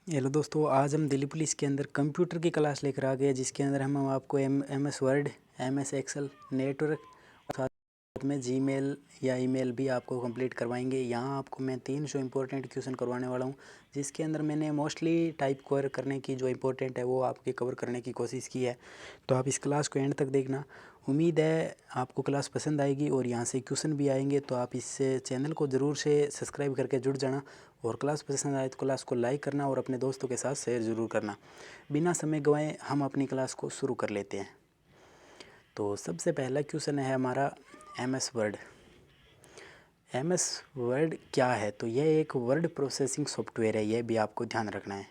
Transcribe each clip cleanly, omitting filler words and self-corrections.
Hello दोस्तों, आज हम दिल्ली पुलिस के अंदर कंप्यूटर की क्लास लेकर आ गए, जिसके अंदर हम आपको M S Word, M S Excel, network और साथ में जीमेल या ईमेल भी आपको कंप्लीट करवाएंगे। यहाँ आपको मैं 300 इंपॉर्टेंट क्वेश्चन करवाने वाला हूँ, जिसके अंदर मैंने मोस्टली टाइप कवर करने की जो इंपॉर्टेंट है वो आपके कवर करने की कोशिश की है। तो आप इस क्लास को एंड तक देखना। उम्मीद है आपको क्लास पसंद आएगी और यहाँ से क्वेश्चन भी आएंगे, तो आप इस चैनल को ज़रूर से सब्सक्राइब करके जुड़ जाना। और क्लास पसंद आए तो क्लास को लाइक करना और अपने दोस्तों के साथ शेयर ज़रूर करना। बिना समय गंवाए हम अपनी क्लास को शुरू कर लेते हैं। तो सबसे पहला क्वेश्चन है हमारा M S Word. M S Word क्या है? तो यह एक वर्ड प्रोसेसिंग सॉफ्टवेयर है, यह भी आपको ध्यान रखना है।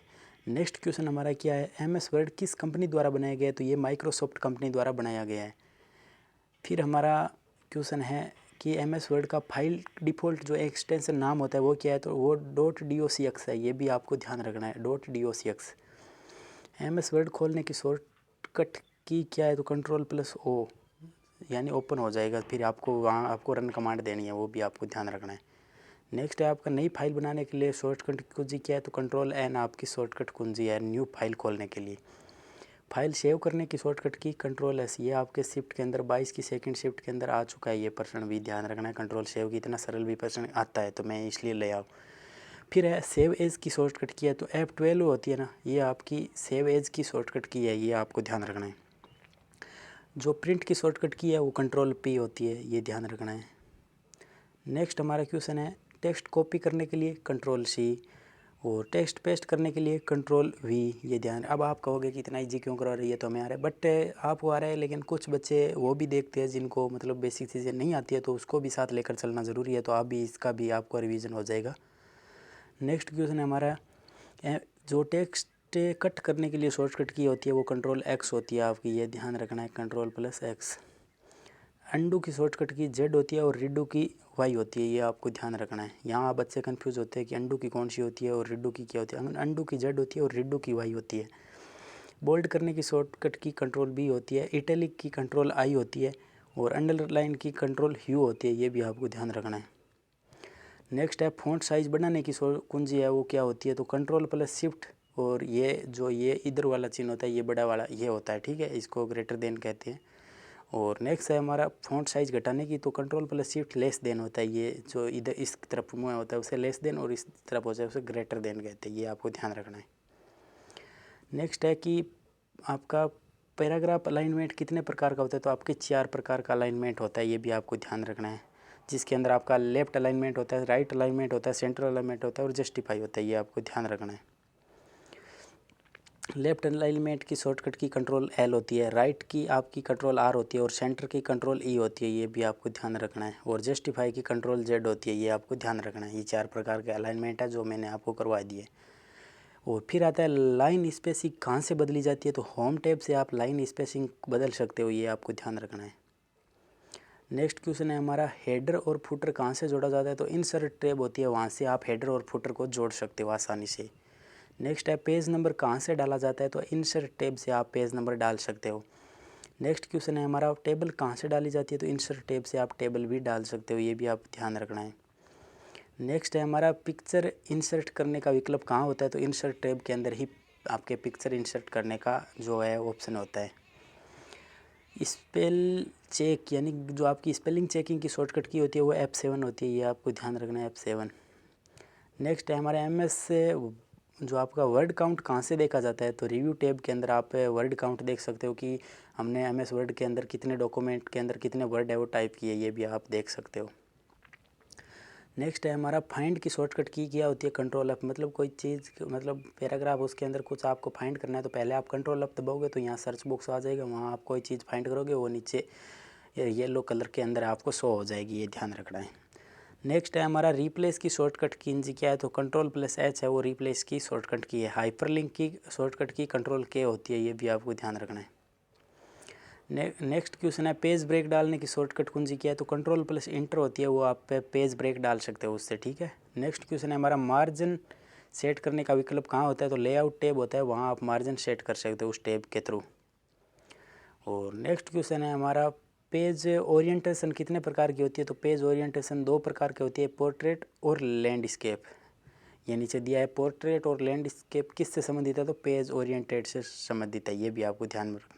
नेक्स्ट क्वेश्चन हमारा क्या है? एम एस वर्ड किस कंपनी द्वारा बनाया गया है? तो ये माइक्रोसॉफ्ट कंपनी द्वारा बनाया गया है। फिर हमारा क्वेश्चन है कि एम एस वर्ड का फाइल डिफ़ॉल्ट जो एक्सटेंशन नाम होता है वो क्या है? तो वो .docx है, ये भी आपको ध्यान रखना है, .docx। एम एस वर्ड खोलने की शॉर्टकट की क्या है? तो Ctrl+O, यानी ओपन हो जाएगा। फिर आपको वहाँ आपको रन कमांड देनी है, वो भी आपको ध्यान रखना है। नेक्स्ट है आपका नई फाइल बनाने के लिए शॉर्टकट कुंजी क्या है? तो Ctrl+N आपकी शॉर्टकट कुंजी है न्यू फाइल खोलने के लिए। फाइल सेव करने की शॉर्टकट की Ctrl+S, ये आपके शिफ्ट के अंदर 22 की सेकंड शिफ्ट के अंदर आ चुका है, ये प्रश्न भी ध्यान रखना है। कंट्रोल सेव की इतना सरल भी प्रश्न आता है तो मैं इसलिए ले आऊँ। फिर है सेव एज की शॉर्टकट की है, तो F12 होती है ना, ये आपकी सेव एज की शॉर्टकट की है, ये आपको ध्यान रखना है। जो प्रिंट की शॉर्टकट की है वो Ctrl+P होती है, ये ध्यान रखना है। नेक्स्ट हमारा क्वेश्चन है टेक्स्ट कॉपी करने के लिए Ctrl+C और टेक्स्ट पेस्ट करने के लिए Ctrl+V, ये ध्यान। अब आप कहोगे कि इतना इजी क्यों करा रही है, तो हमें आ रहा है, बट आपको आ रहा है, लेकिन कुछ बच्चे वो भी देखते हैं जिनको मतलब बेसिक चीज़ें नहीं आती है, तो उसको भी साथ लेकर चलना ज़रूरी है। तो आप भी इसका भी आपको रिवीजन हो जाएगा। नेक्स्ट क्वेश्चन है हमारा जो टेक्स्ट कट करने के लिए शॉर्टकट की होती है वो Ctrl+X होती है आपकी, ये ध्यान रखना है, Ctrl+X। अंडू की शॉर्टकट की Z होती है और रीडू की Y होती है, ये आपको ध्यान रखना है। यहाँ बच्चे कंफ्यूज होते हैं कि अंडू की कौन सी होती है और रीडू की क्या होती है। अंडू की Z होती है और रीडू की Y होती है। बोल्ड करने की शॉर्टकट की Ctrl+B होती है, इटैलिक की Ctrl+I होती है और अंडरलाइन की Ctrl+U होती है, ये भी आपको ध्यान रखना है। नेक्स्ट है फ़ॉन्ट साइज़ बढ़ाने की कुंजी है वो क्या होती है? तो Ctrl+Shift, और ये इधर वाला चिन्ह होता है, ये बड़ा वाला ये होता है, ठीक है, इसको ग्रेटर देन कहते हैं। और नेक्स्ट है हमारा फ़ॉन्ट साइज़ घटाने की, तो Ctrl+Shift लेस देन होता है, ये जो इधर इस तरफ मुँह होता है उसे लेस देन और इस तरफ होता है उसे ग्रेटर देन कहते हैं, ये आपको ध्यान रखना है। नेक्स्ट है कि आपका पैराग्राफ अलाइनमेंट कितने प्रकार का होता है? तो आपके 4 प्रकार का अलाइनमेंट होता है, ये भी आपको ध्यान रखना है, जिसके अंदर आपका लेफ्ट अलाइनमेंट होता है, राइट अलाइनमेंट होता है, सेंटर अलाइनमेंट होता है और जस्टिफाई होता है, ये आपको ध्यान रखना है। लेफ्ट अलाइनमेंट की शॉर्टकट की Ctrl+L होती है, राइट की आपकी Ctrl+R होती है और सेंटर की Ctrl+E होती है, ये भी आपको ध्यान रखना है। और जस्टिफाई की Ctrl+Z होती है, ये आपको ध्यान रखना है। ये 4 प्रकार के अलाइनमेंट है जो मैंने आपको करवा दिए। और फिर आता है लाइन स्पेसिंग कहाँ से बदली जाती है? तो होम टैब से आप लाइन स्पेसिंग बदल सकते हो, ये आपको ध्यान रखना है। नेक्स्ट क्वेश्चन है हमारा हेडर और फुटर कहाँ से जोड़ा जाता है? तो इंसर्ट टैब होती है, वहाँ से आप हेडर और फुटर को जोड़ सकते हो आसानी से। नेक्स्ट है पेज नंबर कहाँ से डाला जाता है? तो इंसर्ट टैब से आप पेज नंबर डाल सकते हो। नेक्स्ट क्वेश्चन है हमारा टेबल कहाँ से डाली जाती है? तो इंसर्ट टैब से आप टेबल भी डाल सकते हो, ये भी आप ध्यान रखना है। नेक्स्ट है हमारा पिक्चर इंसर्ट करने का विकल्प कहाँ होता है? तो इंसर्ट टैब के अंदर ही आपके पिक्चर इंसर्ट करने का जो है ऑप्शन होता है। स्पेल चेक यानी जो आपकी स्पेलिंग चेकिंग की शॉर्टकट की होती है वो F7 होती है, ये आपको ध्यान रखना है, F7। नेक्स्ट है हमारे MS से जो आपका वर्ड काउंट कहाँ से देखा जाता है? तो रिव्यू टैब के अंदर आप वर्ड काउंट देख सकते हो कि हमने MS वर्ड के अंदर कितने डॉक्यूमेंट के अंदर कितने वर्ड है वो टाइप किए, ये भी आप देख सकते हो। नेक्स्ट है हमारा फाइंड की शॉर्टकट की क्या होती है? Ctrl+F, मतलब कोई चीज़ मतलब पैराग्राफ उसके अंदर कुछ आपको फाइंड करना है तो पहले आप Ctrl+F दबाओगे तो यहाँ सर्च बॉक्स आ जाएगा, वहाँ आप कोई चीज़ फाइंड करोगे वो नीचे येलो कलर के अंदर आपको शो हो जाएगी, ये ध्यान रखना है। नेक्स्ट है हमारा रिप्लेस की शॉर्टकट की क्या है? तो Ctrl+H है वो रिप्लेस की शॉर्टकट की है। हाइपरलिंक की शॉर्टकट की Ctrl+K होती है, ये भी आपको ध्यान रखना है। नेक्स्ट क्वेश्चन है पेज ब्रेक डालने की शॉर्टकट कुंजी क्या है? तो Ctrl+Enter होती है, वो आप पेज ब्रेक डाल सकते हो उससे, ठीक है। नेक्स्ट क्वेश्चन है हमारा मार्जिन सेट करने का विकल्प कहाँ होता है? तो लेआउट टैब होता है, वहाँ आप मार्जिन सेट कर सकते हो उस टैब के थ्रू। और नेक्स्ट क्वेश्चन है हमारा पेज ओरिएंटेशन कितने प्रकार की होती है? तो पेज ओरिएंटेशन 2 प्रकार की होती है, पोर्ट्रेट और लैंडस्केप। ये नीचे दिया है पोर्ट्रेट और लैंडस्केप किससे संबंधित है, तो पेज ओरिएंटेड से संबंधित है, ये भी आपको ध्यान में रखना।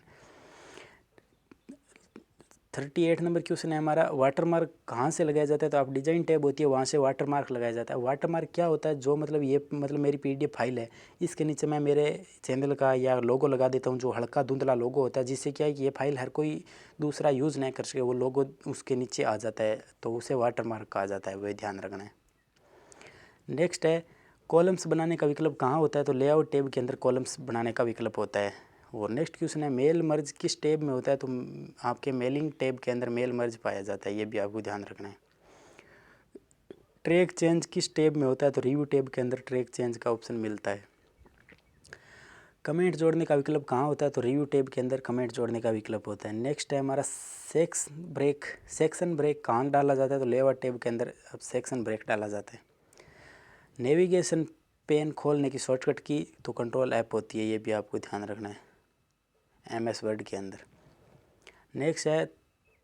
38 नंबर क्वेश्चन है हमारा, वाटरमार्क कहाँ से लगाया जाता है, तो आप डिजाइन टैब होती है वहाँ से वाटरमार्क लगाया जाता है। वाटरमार्क क्या होता है, जो मतलब ये मतलब मेरी PDF फाइल है, इसके नीचे मैं मेरे चैनल का या लोगो लगा देता हूँ, जो हल्का धुंधला लोगो होता है, जिससे क्या है कि ये फाइल हर कोई दूसरा यूज़ नहीं कर सके, वो लोगो उसके नीचे आ जाता है, तो उसे वाटरमार्क कहा जाता है, वही ध्यान रखना है। नेक्स्ट है कॉलम्स बनाने का विकल्प कहाँ होता है, तो लेआउट टैब के अंदर कॉलम्स बनाने का विकल्प होता है। और नेक्स्ट क्वेश्चन है मेल मर्ज किस टैब में होता है, तो आपके मेलिंग टैब के अंदर मेल मर्ज पाया जाता है, ये भी आपको ध्यान रखना है। ट्रैक चेंज किस टैब में होता है, तो रिव्यू टैब के अंदर ट्रैक चेंज का ऑप्शन मिलता है। कमेंट जोड़ने का विकल्प कहाँ होता है, तो रिव्यू टैब के अंदर कमेंट जोड़ने का विकल्प होता है। नेक्स्ट है हमारा सेक्शन ब्रेक कहाँ डाला जाता है, तो लेआउट टैब के अंदर सेक्शन ब्रेक डाला जाता है। नेविगेशन पेन खोलने की शॉर्टकट की तो कंट्रोल ऐप होती है, ये भी आपको ध्यान रखना है MS वर्ड के अंदर। नेक्स्ट है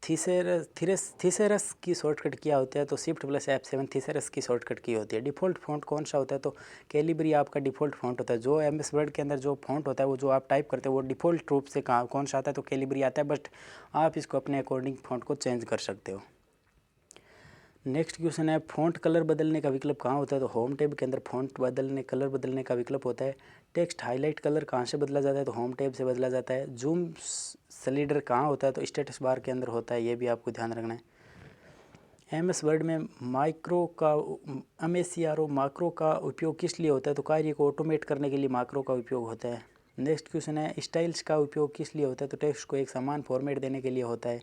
थीसेरस की शॉर्टकट क्या होता है, तो Shift+F7 थीसेरस की शॉर्टकट की होती है। डिफ़ॉल्ट फ़ॉन्ट कौन सा होता है, तो कैलिबरी आपका डिफ़ॉल्ट फ़ॉन्ट होता है। जो MS वर्ड के अंदर जो फ़ॉन्ट होता है वो जो आप टाइप करते हो वो डिफ़ॉल्ट रूप से कौन सा आता है, तो कैलिबरी आता है, बट आप इसको अपने अकॉर्डिंग फ़ॉन्ट को चेंज कर सकते हो। नेक्स्ट क्वेश्चन है फ़ॉन्ट कलर बदलने का विकल्प कहाँ होता है, तो होम टैब के अंदर फ़ॉन्ट कलर बदलने का विकल्प होता है। टेक्स्ट हाईलाइट कलर कहाँ से बदला जाता है, तो होम टैब से बदला जाता है। जूम स्लाइडर कहाँ होता है, तो स्टेटस बार के अंदर होता है, ये भी आपको ध्यान रखना है। MS वर्ड में माक्रो का उपयोग किस लिए होता है, तो कार्य को ऑटोमेट करने के लिए माक्रो का उपयोग होता है। नेक्स्ट क्वेश्चन है स्टाइल्स का उपयोग किस लिए होता है, तो टेक्स्ट को एक समान फॉर्मेट देने के लिए होता है।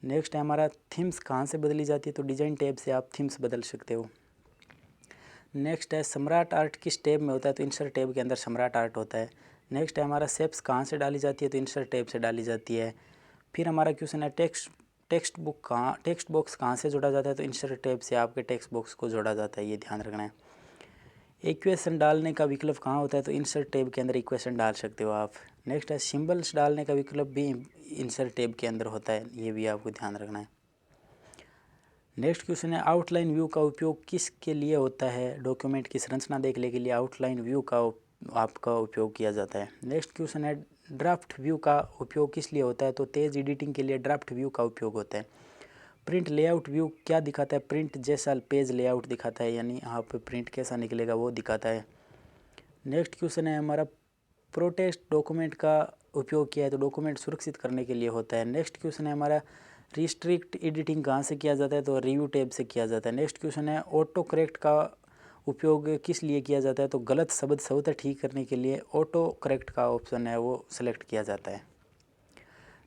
नेक्स्ट है हमारा थीम्स कहाँ से बदली जाती है, तो डिजाइन टैब से आप थीम्स बदल सकते हो। नेक्स्ट है सम्राट आर्ट किस टैब में होता है, तो इंसर्ट टैब के अंदर सम्राट आर्ट होता है। नेक्स्ट है हमारा शेप्स कहाँ से डाली जाती है, तो इंसर्ट टैब से डाली जाती है। फिर हमारा क्वेश्चन है टेक्स्ट बॉक्स कहाँ से जोड़ा जाता है, तो इंसर्ट टैब से आपके टेक्स्ट बॉक्स को जोड़ा जाता है, ये ध्यान रखना है। इक्वेशन डालने का विकल्प कहाँ होता है, तो इंसर्ट टैब के अंदर इक्वेशन डाल सकते हो आप। नेक्स्ट है सिंबल्स डालने का विकल्प भी इंसर्ट टैब के अंदर होता है, ये भी आपको ध्यान रखना है। नेक्स्ट क्वेश्चन है आउटलाइन व्यू का उपयोग किसके लिए होता है, डॉक्यूमेंट की संरचना देखने के लिए आउटलाइन व्यू का आपका उपयोग किया जाता है। नेक्स्ट क्वेश्चन है ड्राफ्ट व्यू का उपयोग किस लिए होता है, तो तेज एडिटिंग के लिए ड्राफ्ट व्यू का उपयोग होता है। प्रिंट लेआउट व्यू क्या दिखाता है, प्रिंट जैसा पेज लेआउट दिखाता है, यानी आप प्रिंट कैसा निकलेगा वो दिखाता है। नेक्स्ट क्वेश्चन है हमारा प्रोटेक्ट डॉक्यूमेंट का उपयोग किया है, तो डॉक्यूमेंट सुरक्षित करने के लिए होता है। नेक्स्ट क्वेश्चन है हमारा रिस्ट्रिक्ट एडिटिंग कहाँ से किया जाता है, तो रिव्यू टैब से किया जाता है। नेक्स्ट क्वेश्चन है ऑटो करेक्ट का उपयोग किस लिए किया जाता है, तो गलत शब्द स्वतः ठीक करने के लिए ऑटो करेक्ट का ऑप्शन है वो सिलेक्ट किया जाता है।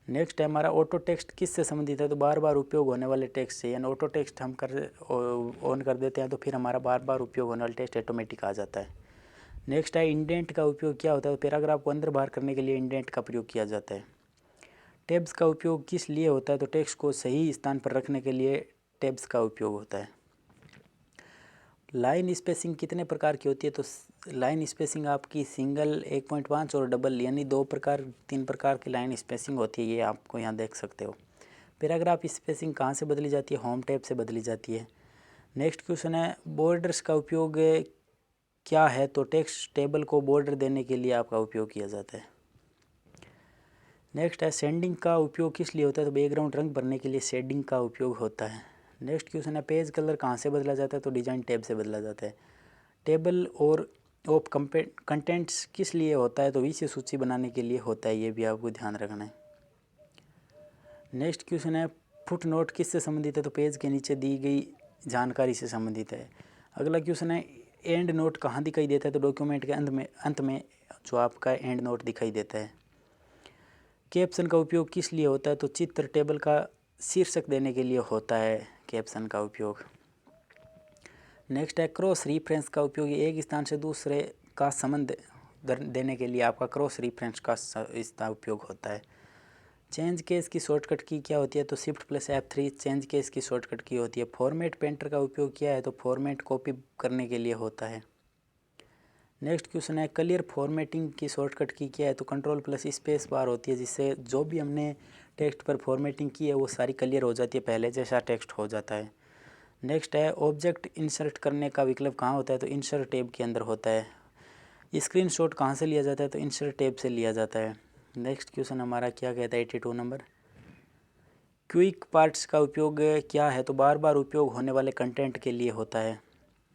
नेक्स्ट है हमारा ऑटो टेक्स्ट किससे संबंधित है, तो बार बार उपयोग होने वाले टेक्स्ट से, यानी ऑटो टेक्स्ट हम ऑन कर देते हैं तो फिर हमारा बार बार उपयोग होने वाला टेक्स्ट ऑटोमेटिक आ जाता है। नेक्स्ट है इंडेंट का उपयोग क्या होता है, तो पैराग्राफ को अंदर बाहर करने के लिए इंडेंट का प्रयोग किया जाता है। टैब्स का उपयोग किस लिए होता है, तो टेक्स्ट को सही स्थान पर रखने के लिए टैब्स का उपयोग होता है। लाइन स्पेसिंग कितने प्रकार की होती है, तो लाइन स्पेसिंग आपकी सिंगल 1.5 और डबल यानी 3 प्रकार की लाइन स्पेसिंग होती है, ये आपको यहाँ देख सकते हो। पैराग्राफ स्पेसिंग कहाँ से बदली जाती है, होम टैब से बदली जाती है। नेक्स्ट क्वेश्चन है बॉर्डर्स का उपयोग क्या है, तो टेक्स्ट टेबल को बॉर्डर देने के लिए आपका उपयोग किया जाता है। नेक्स्ट है शेडिंग का उपयोग किस लिए होता है, तो बैकग्राउंड रंग भरने के लिए शेडिंग का उपयोग होता है। नेक्स्ट क्वेश्चन है पेज कलर कहाँ से बदला जाता है, तो डिजाइन टैब से बदला जाता है। टेबल और ऑफ कंटेंट्स किस लिए होता है, तो विषय सूची बनाने के लिए होता है, ये भी आपको ध्यान रखना है। नेक्स्ट क्वेश्चन है फुट नोट किससे संबंधित है, तो पेज के नीचे दी गई जानकारी से संबंधित है। अगला क्वेश्चन है एंड नोट कहाँ दिखाई देता है, तो डॉक्यूमेंट के अंत में जो आपका एंड नोट दिखाई देता है। कैप्शन का उपयोग किस लिए होता है, तो चित्र टेबल का शीर्षक देने के लिए होता है कैप्शन का उपयोग। नेक्स्ट है क्रॉस रेफरेंस का उपयोग एक स्थान से दूसरे का संबंध देने के लिए आपका क्रॉस रेफरेंस का इसका उपयोग होता है। चेंज केस की शॉर्टकट की क्या होती है, तो Shift+F3 चेंज केस की शॉर्टकट की होती है। फॉर्मेट पेंटर का उपयोग किया है, तो फॉर्मेट कॉपी करने के लिए होता है। नेक्स्ट क्वेश्चन है क्लियर फॉर्मेटिंग की शॉर्टकट की क्या है, तो Ctrl+स्पेस बार होती है, जिससे जो भी हमने टेक्स्ट पर फॉर्मेटिंग की है वो सारी क्लियर हो जाती है, पहले जैसा टेक्स्ट हो जाता है। नेक्स्ट है ऑब्जेक्ट इंसर्ट करने का विकल्प कहाँ होता है, तो इंसर्ट टैब के अंदर होता है। स्क्रीनशॉट कहाँ से लिया जाता है, तो इंसर्ट टैब से लिया जाता है। नेक्स्ट क्वेश्चन हमारा क्या कहता है 82 नंबर, क्विक पार्ट्स का उपयोग क्या है, तो बार बार उपयोग होने वाले कंटेंट के लिए होता है।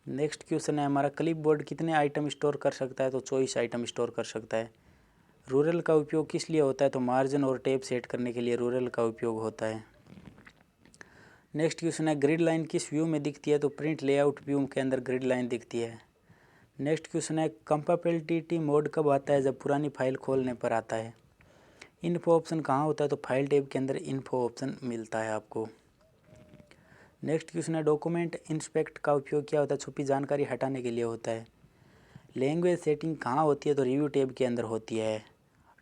नेक्स्ट क्वेश्चन है हमारा क्लिपबोर्ड कितने आइटम स्टोर कर सकता है, तो 24 आइटम स्टोर कर सकता है। रूरल का उपयोग किस लिए होता है, तो मार्जिन और टैब सेट करने के लिए रूरल का उपयोग होता है। नेक्स्ट क्वेश्चन है ग्रिड लाइन किस व्यू में दिखती है, तो प्रिंट लेआउट व्यू के अंदर ग्रिड लाइन दिखती है। नेक्स्ट क्वेश्चन है कंपैटिबिलिटी मोड कब आता है, जब पुरानी फाइल खोलने पर आता है। इन्फो ऑप्शन कहाँ होता है, तो फाइल टैब के अंदर इन्फो ऑप्शन मिलता है आपको। नेक्स्ट क्वेश्चन है डॉक्यूमेंट इंस्पेक्ट का उपयोग क्या होता है, छुपी जानकारी हटाने के लिए होता है। लैंग्वेज सेटिंग कहाँ होती है, तो रिव्यू टैब के अंदर होती है।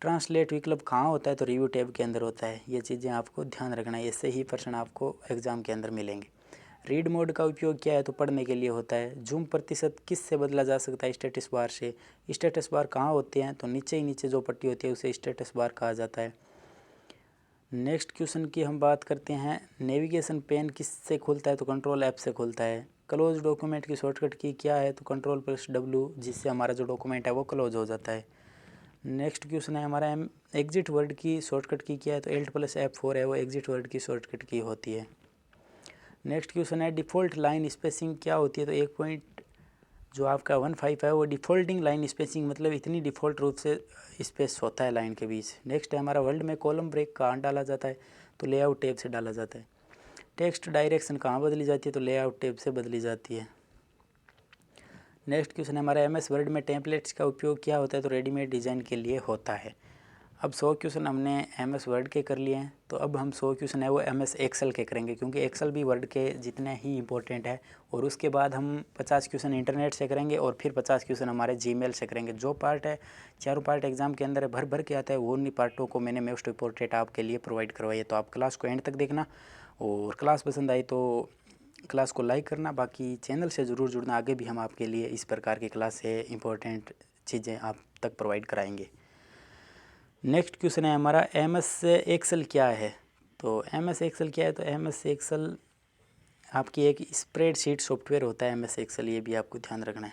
ट्रांसलेट विकल्प कहाँ होता है, तो रिव्यू टैब के अंदर होता है। ये चीज़ें आपको ध्यान रखना है, इससे ही प्रश्न आपको एग्जाम के अंदर मिलेंगे। रीड मोड का उपयोग क्या है, तो पढ़ने के लिए होता है। जूम प्रतिशत किस से बदला जा सकता है, स्टेटस बार से। स्टेटस बार कहाँ होते हैं, तो नीचे ही नीचे जो पट्टी होती है उसे स्टेटस बार कहा जाता है। नेक्स्ट क्वेश्चन की हम बात करते हैं नेविगेशन पेन किस से खुलता है, तो कंट्रोल ऐप से खुलता है। क्लोज डॉक्यूमेंट की शॉर्टकट की क्या है, तो कंट्रोल प्लस डब्ल्यू, जिससे हमारा जो डॉक्यूमेंट है वो क्लोज हो जाता है। नेक्स्ट क्वेश्चन है हमारा एग्जिट वर्ड की शॉर्टकट की क्या है, तो एल्ट प्लस F4 है, वो एग्जिट वर्ड की शॉर्टकट की होती है। नेक्स्ट क्वेश्चन है डिफ़ॉल्ट लाइन स्पेसिंग क्या होती है, तो 1 पॉइंट जो आपका 15 है वो डिफ़ॉल्टिंग लाइन स्पेसिंग, मतलब इतनी डिफ़ॉल्ट रूप से स्पेस होता है लाइन के बीच। नेक्स्ट है हमारा वर्ल्ड में कॉलम ब्रेक कहाँ डाला जाता है, तो लेआउट टैब से डाला जाता है। टेक्स्ट डायरेक्शन कहाँ बदली जाती है, तो लेआउट टैब से बदली जाती है। नेक्स्ट क्वेश्चन है हमारा MS वर्ड में टेम्पलेट्स का उपयोग क्या होता है, तो रेडीमेड डिज़ाइन के लिए होता है। अब 100 क्वेश्चन हमने MS वर्ड के कर लिए हैं, तो अब हम 100 क्वेश्चन है वो MS एक्सेल के करेंगे, क्योंकि एक्सेल भी वर्ड के जितने ही इंपॉर्टेंट है। और उसके बाद हम 50 क्वेश्चन इंटरनेट से करेंगे और फिर 50 क्वेश्चन हमारे जीमेल से करेंगे। जो पार्ट है चारों पार्ट एग्जाम के अंदर भर भर के आता है, वो उन्हीं पार्टों को मैंने मोस्ट इंपॉर्टेंट आपके लिए प्रोवाइड करवाई है। तो आप क्लास को एंड तक देखना, और क्लास पसंद आई तो क्लास को लाइक करना। बाकी चैनल से ज़रूर जुड़ना, आगे भी हम आपके लिए इस प्रकार की क्लास से इम्पोर्टेंट चीज़ें आप तक प्रोवाइड कराएंगे। नेक्स्ट क्वेश्चन है हमारा MS एक्सेल क्या है, तो MS एक्सेल क्या है, तो MS एक्सेल आपकी एक स्प्रेडशीट सॉफ्टवेयर होता है MS एक्सेल, ये भी आपको ध्यान रखना है।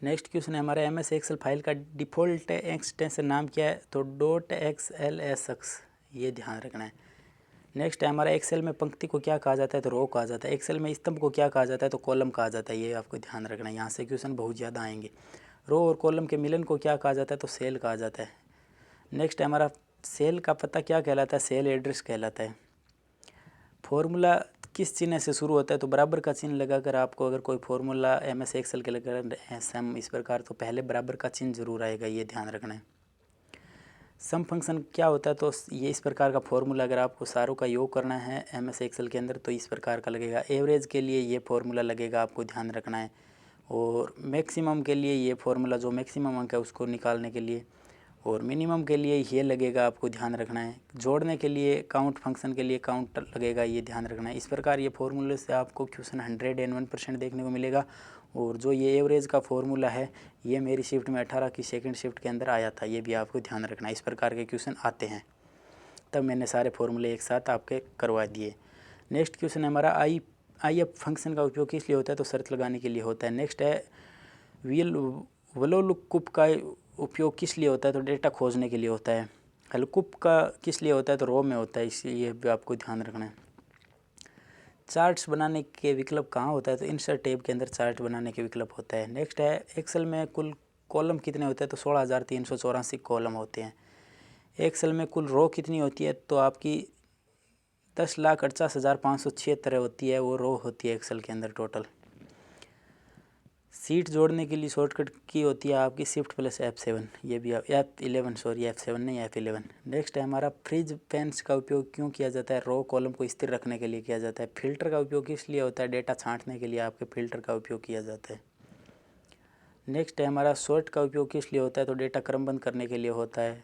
नेक्स्ट क्वेश्चन है हमारा MS एक्सेल फाइल का डिफ़ॉल्ट एक्सटेंशन नाम क्या है, तो .xlsx, ये ध्यान रखना है। नेक्स्ट है हमारा एक्सेल में पंक्ति को क्या कहा जाता है, तो रो कहा जाता है। एक्सेल में स्तंभ को क्या कहा जाता है, तो कॉलम कहा जाता है। ये आपको ध्यान रखना है, यहाँ से क्वेश्चन बहुत ज़्यादा आएंगे। रो और कॉलम के मिलन को क्या कहा जाता है, तो सेल कहा जाता है। नेक्स्ट है हमारा सेल का पता क्या कहलाता है, सेल एड्रेस कहलाता है। फॉर्मूला किस चिन्ह से शुरू होता है, तो बराबर का चिन्ह लगाकर आपको अगर कोई फॉर्मूला MS एक्सेल के लगा सम इस प्रकार, तो पहले बराबर का चिन्ह जरूर आएगा, ये ध्यान रखना है। सम फंक्शन क्या होता है, तो ये इस प्रकार का फॉर्मूला अगर आपको सारों का योग करना है MS एक्सेल के अंदर, तो इस प्रकार का लगेगा। एवरेज के लिए ये फॉर्मूला लगेगा, आपको ध्यान रखना है। और मैक्सिमम के लिए ये फॉर्मूला, जो मैक्सिमम अंक है उसको निकालने के लिए। और मिनिमम के लिए ये लगेगा, आपको ध्यान रखना है। जोड़ने के लिए काउंट फंक्शन के लिए काउंट लगेगा, ये ध्यान रखना है। इस प्रकार ये फॉर्मूले से आपको क्वेश्चन 101% देखने को मिलेगा। और जो ये एवरेज का फॉर्मूला है, ये मेरी शिफ्ट में 18 की सेकंड शिफ्ट के अंदर आया था, ये भी आपको ध्यान रखना है। इस प्रकार के क्वेश्चन आते हैं, तब मैंने सारे फॉर्मूले एक साथ आपके करवा दिए। नेक्स्ट क्वेश्चन है हमारा IF फंक्शन का उपयोग किस लिए होता है, तो शर्त लगाने के लिए होता है। नेक्स्ट है व्लोलुकुप का उपयोग किस लिए होता है, तो डेटा खोजने के लिए होता है। हलकुप का किस लिए होता है, तो रो में होता है, इसलिए भी आपको ध्यान रखना है। चार्ट्स बनाने के विकल्प कहाँ होता है, तो इंसर्ट टैब के अंदर चार्ट बनाने के विकल्प होता है। नेक्स्ट है एक्सेल में कुल कॉलम कितने होते हैं, तो 16,384 कॉलम होते हैं। एक्सेल में कुल रो कितनी होती है, तो आपकी 10,48,576 होती है, वो रो होती है एक्सेल के अंदर टोटल। सीट जोड़ने के लिए शॉर्टकट की होती है आपकी शिफ्ट प्लस F7, ये भी F11, सॉरी F7 नहीं F11। नेक्स्ट है हमारा फ्रीज पेन्स का उपयोग क्यों किया जाता है, रो कॉलम को स्थिर रखने के लिए किया जाता है। फिल्टर का उपयोग किस लिए होता है, डेटा छांटने के लिए आपके फिल्टर का उपयोग किया जाता है। नेक्स्ट है हमारा सॉर्ट का उपयोग किस लिए होता है, तो डेटा क्रमबद्ध करने के लिए होता है।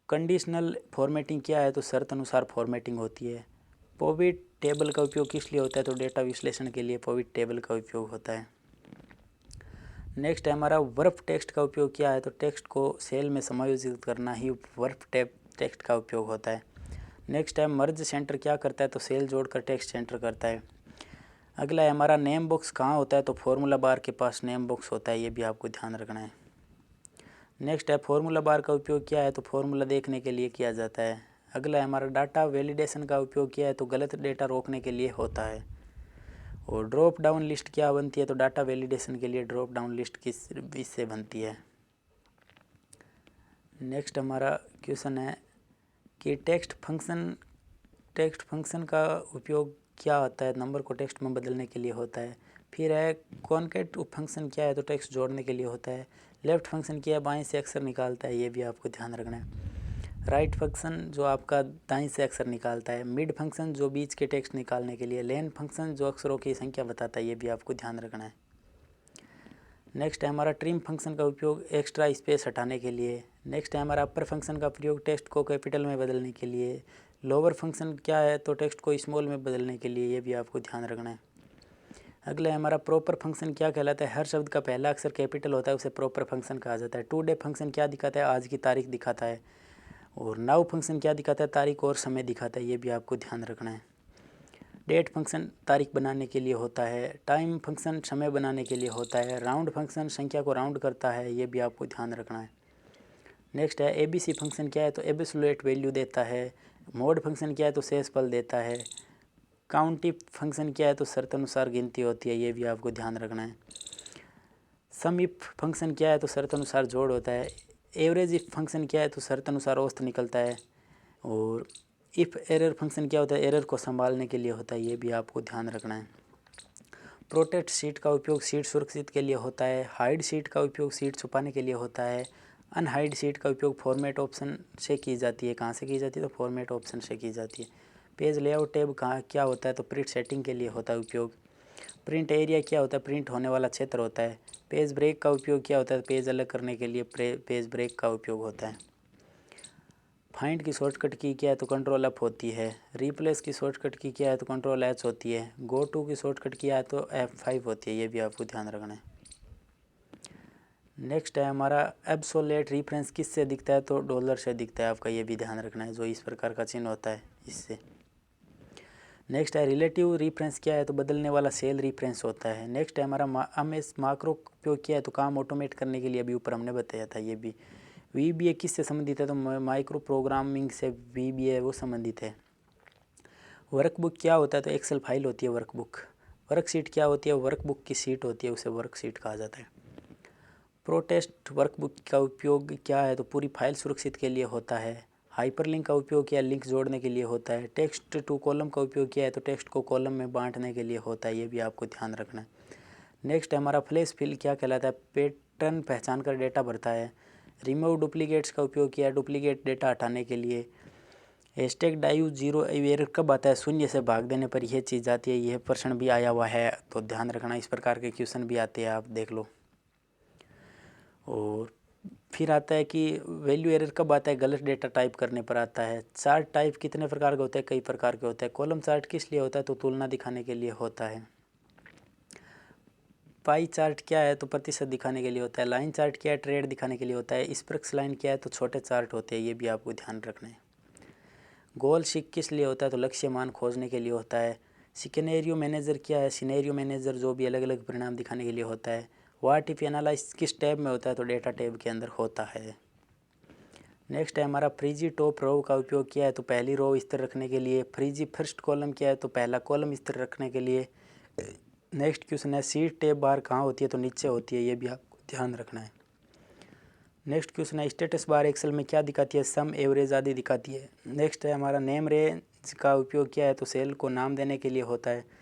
कंडीशनल फॉर्मेटिंग क्या है, तो शर्त अनुसार फॉर्मेटिंग होती है। पिवट टेबल का उपयोग किस लिए होता है, तो डेटा विश्लेषण के लिए पिवट टेबल का उपयोग होता है। नेक्स्ट है हमारा वर्फ टेक्स्ट का उपयोग क्या है, तो टेक्स्ट को सेल में समायोजित करना ही वर्फ टेक्स्ट का उपयोग होता है। नेक्स्ट है मर्ज सेंटर क्या करता है, तो सेल जोड़कर टेक्स्ट सेंटर करता है। अगला है हमारा नेम बॉक्स कहाँ होता है, तो फॉर्मूला बार के पास नेम बॉक्स होता है, ये भी आपको ध्यान रखना है। नेक्स्ट है फॉर्मूला बार का उपयोग क्या है, तो फॉर्मूला देखने के लिए किया जाता है। अगला है हमारा डाटा वैलिडेशन का उपयोग क्या है, तो गलत डेटा रोकने के लिए होता है। और ड्रॉप डाउन लिस्ट क्या बनती है, तो डाटा वैलिडेशन के लिए ड्रॉप डाउन लिस्ट किस इससे बनती है। नेक्स्ट हमारा क्वेश्चन है कि टेक्स्ट फंक्शन का उपयोग क्या होता है, नंबर को टेक्स्ट में बदलने के लिए होता है। फिर है कॉन्केट फंक्शन क्या है, तो टेक्स्ट जोड़ने के लिए होता है। लेफ्ट फंक्शन क्या है, बाएं से अक्षर निकालता है, ये भी आपको ध्यान रखना है। राइट फंक्शन जो आपका दाएं से अक्षर निकालता है। मिड फंक्शन जो बीच के टेक्स्ट निकालने के लिए। लेन फंक्शन जो अक्षरों की संख्या बताता है, ये भी आपको ध्यान रखना है। नेक्स्ट है हमारा ट्रिम फंक्शन का उपयोग एक्स्ट्रा स्पेस हटाने के लिए। नेक्स्ट है हमारा अपर फंक्शन का प्रयोग टेक्स्ट को कैपिटल में बदलने के लिए। लोअर फंक्शन क्या है, तो टेक्स्ट को स्मॉल में बदलने के लिए, ये भी आपको ध्यान रखना है। अगला है हमारा प्रॉपर फंक्शन क्या कहलाता है, हर शब्द का पहला अक्षर कैपिटल होता है, उसे प्रॉपर फंक्शन कहा जाता है। टू डे फंक्शन क्या दिखाता है, आज की तारीख दिखाता है। और नाउ फंक्शन क्या दिखाता है, तारीख और समय दिखाता है, ये भी आपको ध्यान रखना है। डेट फंक्शन तारीख बनाने के लिए होता है। टाइम फंक्शन समय बनाने के लिए होता है। राउंड फंक्शन संख्या को राउंड करता है, ये भी आपको ध्यान रखना है। नेक्स्ट है एबीसी फंक्शन क्या है, तो एब्सोल्यूट वैल्यू देता है। मोड फंक्शन क्या है, तो शेषफल देता है। काउंटी फंक्शन क्या है, तो शर्त अनुसार गिनती होती है, ये भी आपको ध्यान रखना है। सम इफ फंक्शन क्या है, तो शर्त अनुसार जोड़ होता है। एवरेज इफ फंक्शन क्या है, तो शर्त अनुसार औसत निकलता है। और इफ़ एरर फंक्शन क्या होता है, एरर को संभालने के लिए होता है, ये भी आपको ध्यान रखना है। प्रोटेक्ट शीट का उपयोग शीट सुरक्षित के लिए होता है। हाइड शीट का उपयोग शीट छुपाने के लिए होता है। अनहाइड शीट का उपयोग फॉर्मेट ऑप्शन से की जाती है। कहाँ से की जाती है, तो फॉर्मेट ऑप्शन से की जाती है। पेज लेआउट टैब कहाँ क्या होता है, तो प्रिंट सेटिंग के लिए होता है उपयोग। प्रिंट एरिया क्या होता है, प्रिंट होने वाला क्षेत्र होता है। पेज ब्रेक का उपयोग क्या होता है, पेज अलग करने के लिए पेज ब्रेक का उपयोग होता है। फाइंड की शॉर्टकट की क्या है, तो कंट्रोल एफ होती है। रिप्लेस की शॉर्टकट की क्या है, तो कंट्रोल एच होती है। गो टू की शॉर्टकट की है, तो F5 होती है, ये भी आपको ध्यान रखना है। नेक्स्ट है हमारा एब्सोलेट रेफरेंस किससे दिखता है, तो डॉलर से दिखता है आपका, ये भी ध्यान रखना है, जो इस प्रकार का चिन्ह होता है इससे। नेक्स्ट है रिलेटिव रेफरेंस क्या है, तो बदलने वाला सेल रेफरेंस होता है। नेक्स्ट है हमारा एमएस माक्रो उपयोग किया है, तो काम ऑटोमेट करने के लिए अभी ऊपर हमने बताया था, ये भी। VBA किससे संबंधित है, तो माइक्रो प्रोग्रामिंग से VBA वो संबंधित है। वर्कबुक क्या होता है, तो एक्सेल फाइल होती है वर्कबुक। वर्कशीट क्या होती है, वर्कबुक की सीट होती है, उसे वर्कशीट कहा जाता है। प्रोटेस्ट वर्कबुक का उपयोग क्या है, तो पूरी फाइल सुरक्षित के लिए होता है। हाइपरलिंक का उपयोग किया लिंक जोड़ने के लिए होता है। टेक्स्ट टू कॉलम का उपयोग किया है, तो टेक्स्ट को कॉलम में बांटने के लिए होता है, ये भी आपको ध्यान रखना है। नेक्स्ट हमारा फ्लैश फिल क्या कहलाता है, पैटर्न पहचान कर डेटा भरता है। रिमूव डुप्लीकेट्स का उपयोग किया है डुप्लीकेट डेटा हटाने के लिए। हैशटैग डाइव जीरो एरर कब आता है, शून्य से भाग देने पर यह चीज़ आती है, यह प्रश्न भी आया हुआ है, तो ध्यान रखना, इस प्रकार के क्वेश्चन भी आते हैं, आप देख लो। और फिर आता है कि वैल्यू एरर कब आता है, गलत डेटा टाइप करने पर आता है। चार्ट टाइप कितने प्रकार के होते हैं, कई प्रकार के होते हैं। कॉलम चार्ट किस लिए होता है, तो तुलना दिखाने के लिए होता है। पाई चार्ट क्या है, तो प्रतिशत दिखाने के लिए होता है। लाइन चार्ट क्या है, ट्रेड दिखाने के लिए होता है। स्प्रक्स लाइन क्या है, तो छोटे चार्ट होते हैं, ये भी आपको ध्यान रखना है। गोल शिक किस लिए होता है, तो लक्ष्य मान खोजने के लिए होता है। सिनेरियो मैनेजर क्या है, सिनेरियो मैनेजर जो भी अलग अलग परिणाम दिखाने के लिए होता है। व्हाट इफ एनालाइज किस टैब में होता है, तो डेटा टैब के अंदर होता है। नेक्स्ट है हमारा फ्रीजी टॉप रो का उपयोग किया है, तो पहली रो स्थिर रखने के लिए। फ्रीजी फर्स्ट कॉलम क्या है, तो पहला कॉलम स्थिर रखने के लिए। नेक्स्ट क्वेश्चन है सीट टैब बार कहाँ होती है, तो नीचे होती है, ये भी आपको ध्यान रखना है। नेक्स्ट क्वेश्चन है स्टेटस बार एक्सेल में क्या दिखाती है, सम एवरेज आदि दिखाती है। नेक्स्ट है हमारा नेम रेंज का उपयोग क्या है, तो सेल को नाम देने के लिए होता है।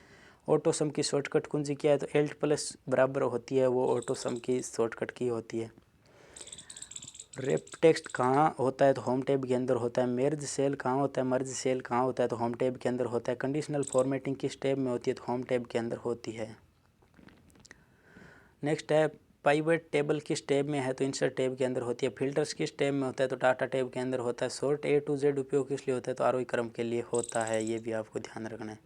ऑटो सम की शॉर्टकट कुंजी क्या है, तो एल्ट प्लस बराबर होती है, वो ऑटो सम की शॉर्टकट की होती है। रेप टेक्स्ट कहाँ होता है, तो होम टैब के अंदर होता है। मेर्ज सेल कहाँ होता है, मर्ज सेल कहाँ होता है, तो होम टैब के अंदर होता है। कंडीशनल फॉर्मेटिंग किस टैब में होती है, तो होम टैब के अंदर होती है। नेक्स्ट है पाइवट टेबल किस टैब में है, तो इंसर्ट टैब के अंदर होती है। फिल्टर्स किस टैब में होता है, तो डाटा टैब के अंदर होता है। सॉर्ट A to Z उपयोग किस लिए होता है, तो आरोही क्रम के लिए होता है, ये भी आपको ध्यान रखना है।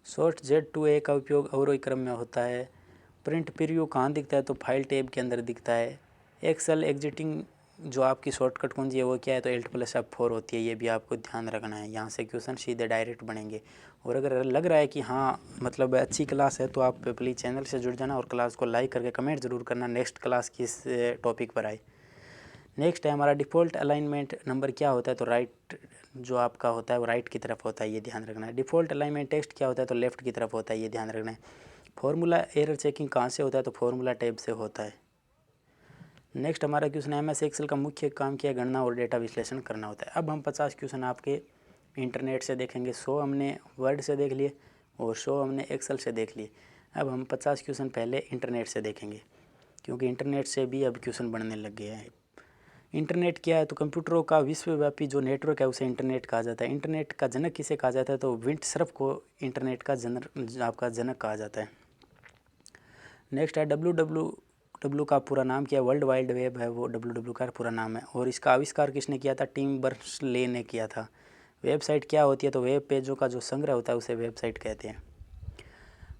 सॉर्ट Z to A का उपयोग अवरोही क्रम में होता है। प्रिंट प्रीव्यू कहाँ दिखता है, तो फाइल टैब के अंदर दिखता है। एक्सेल एग्जिटिंग जो आपकी शॉर्टकट कुंजी है वो क्या है, तो Alt+F4 होती है, ये भी आपको ध्यान रखना है। यहाँ से क्वेश्चन सीधे डायरेक्ट बनेंगे। और अगर लग रहा है कि हाँ मतलब अच्छी क्लास है तो आप प्लीज़ चैनल से जुड़ जाना और क्लास को लाइक करके कमेंट ज़रूर करना नेक्स्ट क्लास किस टॉपिक पर आए। नेक्स्ट है हमारा डिफ़ॉल्ट अलाइनमेंट नंबर क्या होता है, तो राइट जो आपका होता है वो राइट की तरफ होता है, ये ध्यान रखना है। डिफ़ॉल्ट अलाइनमेंट टेक्स्ट क्या होता है, तो लेफ़्ट की तरफ होता है, ये ध्यान रखना है। फॉर्मूला एरर चेकिंग कहाँ से होता है, तो फॉर्मूला टैब से होता है। नेक्स्ट हमारा क्वेश्चन MS एक्सेल का मुख्य काम क्या है, गणना और डेटा विश्लेषण करना होता है। अब हम 50 क्वेश्चन आपके इंटरनेट से देखेंगे। 100 हमने वर्ड से देख लिए और 100 हमने एक्सेल से देख लिए। अब हम 50 क्वेश्चन पहले इंटरनेट से देखेंगे, क्योंकि इंटरनेट से भी अब क्वेश्चन बढ़ने लग गए हैं। इंटरनेट क्या है, तो कंप्यूटरों का विश्वव्यापी जो नेटवर्क है उसे इंटरनेट कहा जाता है। इंटरनेट का जनक किसे कहा जाता है, तो विंडसर्फ को इंटरनेट का आपका जनक कहा जाता है। नेक्स्ट है WWW का पूरा नाम क्या है, वर्ल्ड वाइड वेब है वो WWW का पूरा नाम है। और इसका आविष्कार किसने किया था, टिम बर्नर्स-ली ने किया था। वेबसाइट क्या होती है, तो वेब पेजों का जो संग्रह होता है उसे वेबसाइट कहते हैं।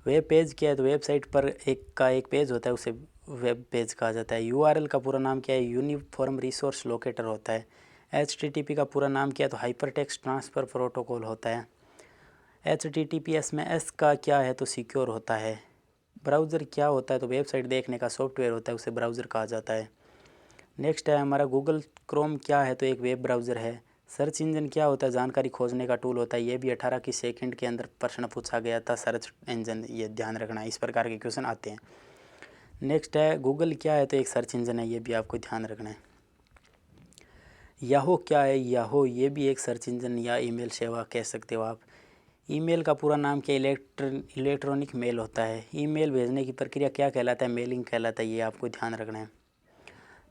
वेब पेज क्या है, तो वेबसाइट पर एक पेज होता है उसे वेब पेज कहा जाता है। URL का पूरा नाम क्या है, यूनिफॉर्म रिसोर्स लोकेटर होता है। HTTP का पूरा नाम क्या है, तो हाइपरटेक्स्ट ट्रांसफ़र प्रोटोकॉल होता है। HTTPS में S का क्या है, तो सिक्योर होता है। ब्राउज़र क्या होता है, तो वेबसाइट देखने का सॉफ्टवेयर होता है, उसे ब्राउज़र कहा जाता है। नेक्स्ट है हमारा गूगल क्रोम क्या है, तो एक वेब ब्राउज़र है। सर्च इंजन क्या होता है, जानकारी खोजने का टूल होता है। ये भी 18 की सेकंड के अंदर प्रश्न पूछा गया था, सर्च इंजन, ये ध्यान रखना, इस प्रकार के क्वेश्चन आते हैं। नेक्स्ट है गूगल क्या है, तो एक सर्च इंजन है, ये भी आपको ध्यान रखना है। याहू क्या है, याहू ये भी एक सर्च इंजन या ईमेल सेवा कह सकते हो आप। ईमेल का पूरा नाम क्या, इलेक्ट्रॉनिक मेल होता है। ईमेल भेजने की प्रक्रिया क्या कहलाता है, मेलिंग कहलाता है, ये आपको ध्यान रखना है।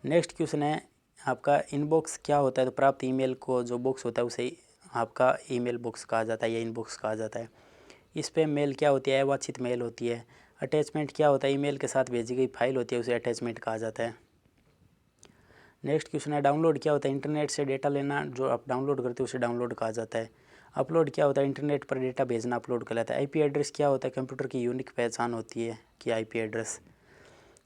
नेक्स्ट क्वेश्चन है आपका इनबॉक्स क्या होता है, तो प्राप्त ईमेल को जो बॉक्स होता है उसे आपका ईमेल बॉक्स कहा जाता है या इनबॉक्स कहा जाता है। स्पैम मेल क्या होती है, अवांछित मेल होती है। अटैचमेंट क्या होता है, ईमेल के साथ भेजी गई फाइल होती है, उसे अटैचमेंट कहा जाता है। नेक्स्ट क्वेश्चन है डाउनलोड क्या होता है, इंटरनेट से डेटा लेना, जो आप डाउनलोड करते हो उसे डाउनलोड कहा जाता है। अपलोड क्या होता है, इंटरनेट पर डेटा भेजना अपलोड कहलाता है। IP एड्रेस क्या होता है, कंप्यूटर की यूनिक पहचान होती है कि IP एड्रेस।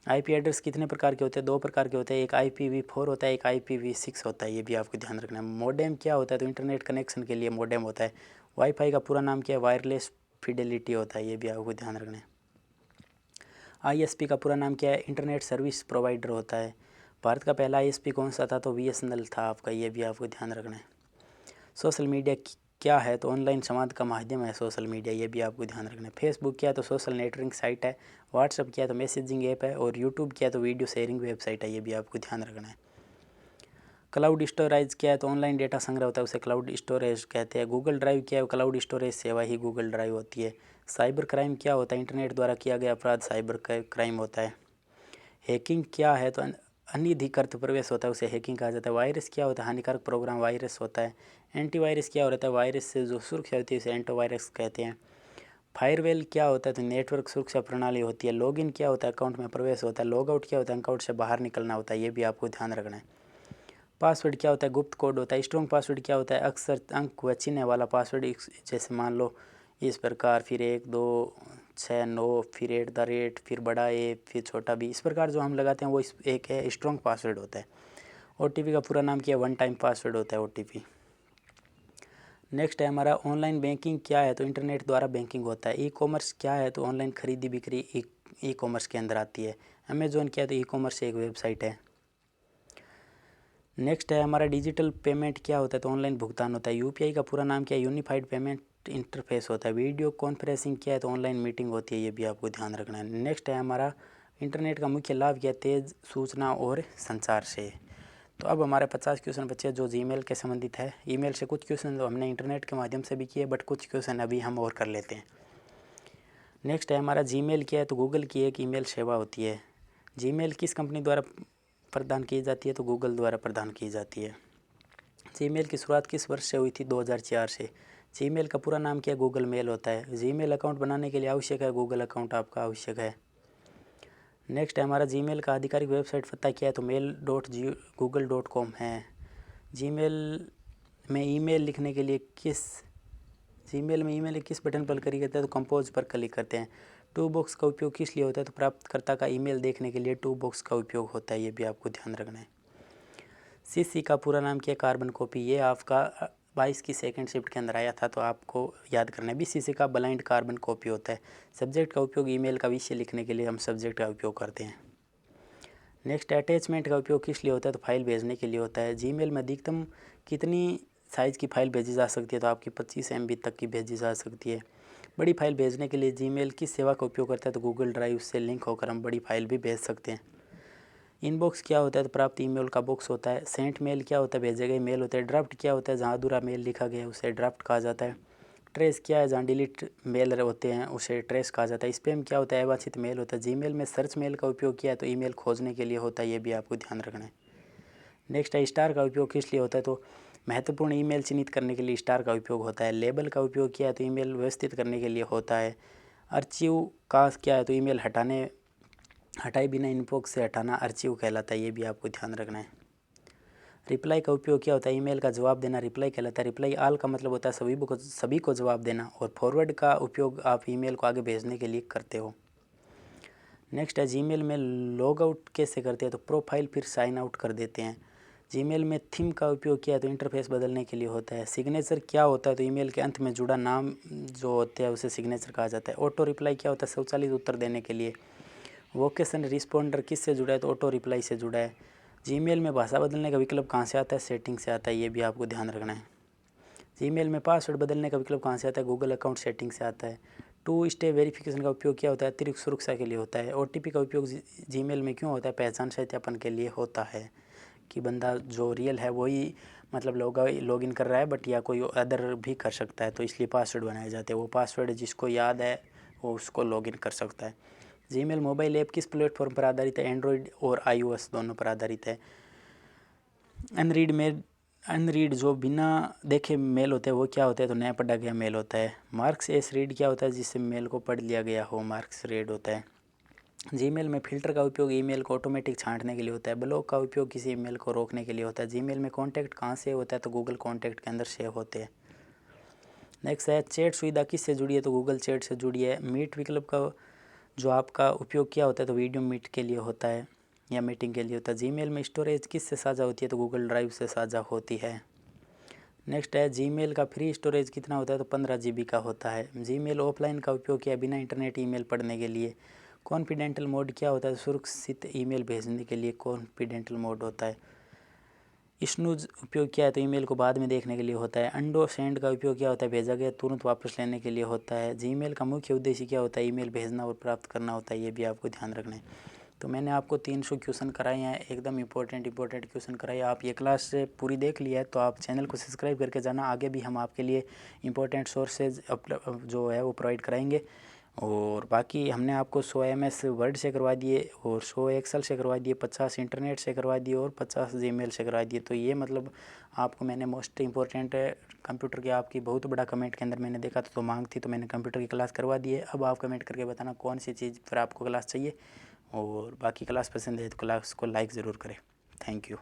IP एड्रेस कितने प्रकार के होते हैं, 2 प्रकार के होते हैं, एक IPv4 होता है, एक IPv6 होता है, ये भी आपको ध्यान रखना है। मॉडेम क्या होता है, तो इंटरनेट कनेक्शन के लिए मॉडेम होता है। वाईफाई का पूरा नाम क्या है, वायरलेस फिडेलिटी होता है, ये भी आपको ध्यान रखना है। ISP का पूरा नाम क्या है, इंटरनेट सर्विस प्रोवाइडर होता है। भारत का पहला ISP कौन सा था, तो BSNL था आपका, ये भी आपको ध्यान रखना है। सोशल मीडिया क्या है, तो ऑनलाइन संवाद का माध्यम है सोशल मीडिया, ये भी आपको ध्यान रखना है। फेसबुक क्या है, तो सोशल नेटवर्किंग साइट है। व्हाट्सअप क्या है, तो मैसेजिंग ऐप है। और यूट्यूब क्या है, तो वीडियो शेयरिंग वेबसाइट है, ये भी आपको ध्यान रखना है। क्लाउड स्टोरेज क्या है, तो ऑनलाइन डेटा संग्रह होता है, उसे क्लाउड स्टोरेज कहते हैं। गूगल ड्राइव क्या है, क्लाउड स्टोरेज सेवा ही गूगल ड्राइव होती है। साइबर क्राइम क्या होता है, इंटरनेट द्वारा किया गया अपराध साइबर क्राइम होता है। हैकिंग क्या है, तो अनधिकृत प्रवेश होता है, उसे हैकिंग कहा जाता है। वायरस क्या होता है, हानिकारक प्रोग्राम वायरस होता है। एंटीवायरस क्या होता है, वायरस से जो सुरक्षा होती है उसे एंटीवायरस कहते हैं। फायरवेल क्या होता है, तो नेटवर्क सुरक्षा प्रणाली होती है। लॉगिन क्या होता है, अकाउंट में प्रवेश होता है। लॉगआउट क्या होता है, अकाउंट से बाहर निकलना होता है, ये भी आपको ध्यान रखना है। पासवर्ड क्या होता है, गुप्त कोड होता है। स्ट्रॉन्ग पासवर्ड क्या होता है, अक्सर अंक व चिन्ह वाला पासवर्ड, जैसे मान लो इस प्रकार, फिर 1 2 6 9, फिर @ फिर बड़ा A, फिर छोटा b, इस प्रकार जो हम लगाते हैं वो एक है स्ट्रॉन्ग पासवर्ड होता है। OTP का पूरा नाम क्या है, 1 टाइम पासवर्ड होता है OTP। नेक्स्ट है हमारा ऑनलाइन बैंकिंग क्या है, तो इंटरनेट द्वारा बैंकिंग होता है। ई-कॉमर्स क्या है, तो ऑनलाइन खरीदी बिक्री ई कॉमर्स के अंदर आती है। अमेजोन क्या है, तो ई-कॉमर्स एक वेबसाइट है। नेक्स्ट है हमारा डिजिटल पेमेंट क्या होता है, तो ऑनलाइन भुगतान होता है। UPI का पूरा नाम क्या है, यूनिफाइड पेमेंट इंटरफेस होता है। वीडियो कॉन्फ्रेंसिंग क्या है, तो ऑनलाइन मीटिंग होती है, ये भी आपको ध्यान रखना है। नेक्स्ट है हमारा इंटरनेट का मुख्य लाभ क्या है, तेज़ सूचना और संचार से। तो अब हमारे 50 क्वेश्चन बच्चे जो जीमेल के संबंधित है। ईमेल से कुछ क्वेश्चन जो हमने इंटरनेट के माध्यम से भी किए, बट कुछ क्वेश्चन अभी हम और कर लेते हैं। नेक्स्ट है हमारा जीमेल क्या है, तो गूगल की एक ईमेल सेवा होती है। जीमेल किस कंपनी द्वारा प्रदान की जाती है, तो गूगल द्वारा प्रदान की जाती है। जीमेल की शुरुआत किस वर्ष से हुई थी, 2004 से। जीमेल का पूरा नाम क्या है, गूगल मेल होता है। जीमेल अकाउंट बनाने के लिए आवश्यक है गूगल अकाउंट आपका आवश्यक है। नेक्स्ट है हमारा जीमेल का आधिकारिक वेबसाइट पता क्या है, तो mail.google.com है। जीमेल में ईमेल लिखने के लिए किस बटन पर क्लिक करते हैं, तो कंपोज पर क्लिक करते हैं। टू बॉक्स का उपयोग किस लिए होता है, तो प्राप्तकर्ता का ईमेल देखने के लिए टू बॉक्स का उपयोग होता है, ये भी आपको ध्यान रखना है। CC का पूरा नाम क्या है? Carbon copy. ये आपका 22 की सेकंड शिफ्ट के अंदर आया था, तो आपको याद करना है। BCC का ब्लाइंड कार्बन कॉपी होता है। सब्जेक्ट का उपयोग ईमेल का विषय लिखने के लिए हम सब्जेक्ट का उपयोग करते हैं। नेक्स्ट, अटैचमेंट का उपयोग किस लिए होता है? तो फाइल भेजने के लिए होता है। जीमेल में अधिकतम कितनी साइज़ की फ़ाइल भेजी जा सकती है? तो आपकी 25 MB तक की भेजी जा सकती है। बड़ी फाइल भेजने के लिए जीमेल किस सेवा का उपयोग करता है? तो गूगल ड्राइव से लिंक होकर हम बड़ी फाइल भी भेज सकते हैं। इनबॉक्स क्या होता है? तो प्राप्त ईमेल का बॉक्स होता है। सेंट मेल क्या होता है? भेजे गए मेल होता है। ड्राफ्ट क्या होता है? जहाँ अधूरा मेल लिखा गया है उसे ड्राफ्ट कहा जाता है। ट्रेस क्या है? जहाँ डिलीट मेल होते हैं उसे ट्रेस कहा जाता है। स्पैम क्या होता है? अवांछित मेल होता है। जीमेल में सर्च मेल का उपयोग किया है तो ईमेल खोजने के लिए होता है, ये भी आपको ध्यान रखना है। नेक्स्ट है, स्टार का उपयोग किस लिए होता है? तो महत्वपूर्ण ईमेल चिन्हित करने के लिए स्टार का उपयोग होता है। लेबल का उपयोग किया है तो ईमेल व्यवस्थित करने के लिए होता है। अर्चिव का क्या है? तो ईमेल हटाए बिना इनबॉक्स से हटाना अर्चिव कहलाता है, ये भी आपको ध्यान रखना है। रिप्लाई का उपयोग क्या होता है? ईमेल का जवाब देना रिप्लाई कहलाता है। रिप्लाई आल का मतलब होता है सभी को जवाब देना, और फॉरवर्ड का उपयोग आप ईमेल को आगे भेजने के लिए करते हो। नेक्स्ट है, जीमेल में लॉग आउट कैसे करते हैं? तो प्रोफाइल फिर साइन आउट कर देते हैं। जीमेल में थीम का उपयोग किया है तो इंटरफेस बदलने के लिए होता है। सिग्नेचर क्या होता है? तो ईमेल के अंत में जुड़ा नाम जो होते हैं उसे सिग्नेचर कहा जाता है। ऑटो रिप्लाई क्या होता है? स्वचालित उत्तर देने के लिए। वोकेशन रिस्पॉन्डर किससे जुड़ा है? तो ऑटो रिप्लाई से जुड़ा है। जीमेल में भाषा बदलने का विकल्प कहाँ से आता है? सेटिंग से आता है, ये भी आपको ध्यान रखना है। जीमेल में पासवर्ड बदलने का विकल्प कहाँ से आता है? गूगल अकाउंट सेटिंग से आता है। 2 स्टेप वेरिफिकेशन का उपयोग क्या होता है? अतिरिक्त सुरक्षा के लिए होता है। OTP का उपयोग जीमेल में क्यों होता है? पहचान सत्यापन के लिए होता है, कि बंदा जो रियल है वही मतलब लॉग इन कर रहा है, बट या कोई अदर भी कर सकता है, तो इसलिए पासवर्ड बनाए जाते हैं। वो पासवर्ड जिसको याद है वो उसको लॉग इन कर सकता है। जीमेल मोबाइल ऐप किस प्लेटफॉर्म पर आधारित है? एंड्रॉयड और iOS दोनों पर आधारित है। अनरीड जो बिना देखे मेल होते हैं वो क्या होता है? तो नया पढ़ा गया मेल होता है। मार्क्स एस रीड क्या होता है? जिससे मेल को पढ़ लिया गया हो, मार्क्स रीड होता है। जीमेल में फ़िल्टर का उपयोग ईमेल को ऑटोमेटिक छांटने के लिए होता है। ब्लॉक का उपयोग किसी ईमेल को रोकने के लिए होता है। जीमेल में कॉन्टैक्ट कहाँ सेव होता है? तो गूगल कॉन्टैक्ट के अंदर सेव होते हैं। नेक्स्ट है, चैट सुविधा किससे जुड़ी है? तो गूगल चैट से जुड़ी है। मीट विकल्प का जो आपका उपयोग किया होता है तो वीडियो मीट के लिए होता है या मीटिंग के लिए होता है। जीमेल में स्टोरेज किससे साझा होती है? तो गूगल ड्राइव से साझा होती है। नेक्स्ट है, जीमेल का फ्री स्टोरेज कितना होता है? तो 15 GB का होता है। जीमेल ऑफलाइन का उपयोग किया बिना इंटरनेट ईमेल पढ़ने के लिए। कॉन्फिडेंटल मोड क्या होता है? सुरक्षित ईमेल भेजने के लिए कॉन्फिडेंटल मोड होता है। स्नूज उपयोग किया है तो ईमेल को बाद में देखने के लिए होता है। अंडो सेंड का उपयोग क्या होता है? भेजा गया तुरंत वापस लेने के लिए होता है। जीमेल का मुख्य उद्देश्य क्या होता है? ईमेल भेजना और प्राप्त करना होता है, ये भी आपको ध्यान रखना है। तो मैंने आपको 300 क्वेश्चन कराए हैं, एकदम इंपॉर्टेंट क्वेश्चन कराए। आप ये क्लास से पूरी देख लिया है तो आप चैनल को सब्सक्राइब करके जाना। आगे भी हम आपके लिए इंपॉर्टेंट सोर्सेज जो है वो प्रोवाइड कराएंगे। और बाकी हमने आपको 100 MS वर्ड से करवा दिए और 100 एक्सेल से करवा दिए, 50 इंटरनेट से करवा दिए और 50 जीमेल से करवा दिए। तो ये मतलब आपको मैंने मोस्ट इंपॉर्टेंट कंप्यूटर की आपकी बहुत बड़ा कमेंट के अंदर मैंने देखा था तो मांग थी, तो मैंने कंप्यूटर की क्लास करवा दी है। अब आप कमेंट करके बताना कौन सी चीज़ पर आपको क्लास चाहिए, और बाकी क्लास पसंद है तो क्लास को लाइक ज़रूर करें। Thank you.